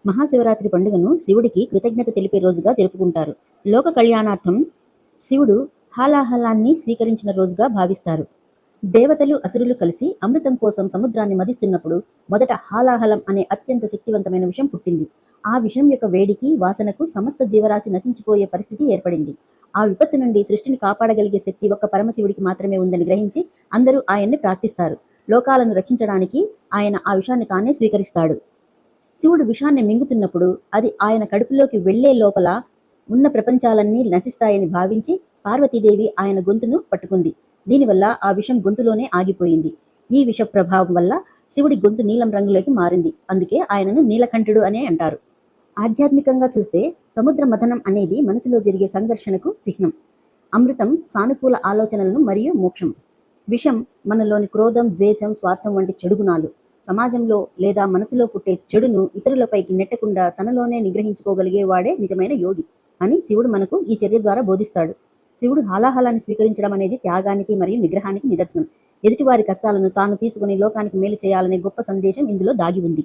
మహాశివరాత్రి పండుగను శివుడికి కృతజ్ఞత తెలిపే రోజుగా జరుపుకుంటారు. లోక కళ్యాణార్థం శివుడు హాలాహలాన్ని స్వీకరించిన రోజుగా భావిస్తారు. దేవతలు, అసురులు కలిసి అమృతం కోసం సముద్రాన్ని మదిస్తున్నప్పుడు మొదట హాలాహలం అనే అత్యంత శక్తివంతమైన విషం పుట్టింది. ఆ విషం యొక్క వేడికి, వాసనకు సమస్త జీవరాశి నశించిపోయే పరిస్థితి ఏర్పడింది. ఆ విపత్తు నుండి సృష్టిని కాపాడగలిగే శక్తి ఒక్క పరమశివుడికి మాత్రమే ఉందని గ్రహించి అందరూ ఆయన్ని ప్రార్థిస్తారు. లోకాలను రక్షించడానికి ఆయన ఆ విషాన్ని తానే స్వీకరిస్తాడు. శివుడు విషాన్ని మింగుతున్నప్పుడు అది ఆయన కడుపులోకి వెళ్లే లోపల ఉన్న ప్రపంచాలన్నీ నశిస్తాయని భావించి పార్వతీదేవి ఆయన గొంతును పట్టుకుంది. దీనివల్ల ఆ విషం గొంతులోనే ఆగిపోయింది. ఈ విష ప్రభావం వల్ల శివుడి గొంతు నీలం రంగులోకి మారింది. అందుకే ఆయనను నీలకంఠుడు అనే అంటారు. ఆధ్యాత్మికంగా చూస్తే సముద్ర మథనం అనేది మనసులో జరిగే సంఘర్షణకు చిహ్నం. అమృతం సానుకూల ఆలోచనలను మరియు మోక్షం. విషం మనలోని క్రోధం, ద్వేషం, స్వార్థం వంటి చెడు గుణాలు. సమాజంలో లేదా మనసులో పుట్టే చెడును ఇతరులపైకి నెట్టకుండా తనలోనే నిగ్రహించుకోగలిగే వాడే నిజమైన యోగి అని శివుడు మనకు ఈ చర్య ద్వారా బోధిస్తాడు. శివుడు హాలాహలాన్ని స్వీకరించడం అనేది త్యాగానికి మరియు నిగ్రహానికి నిదర్శనం. ఎదుటివారి కష్టాలను తాను తీసుకుని లోకానికి మేలు చేయాలనే గొప్ప సందేశం ఇందులో దాగి ఉంది.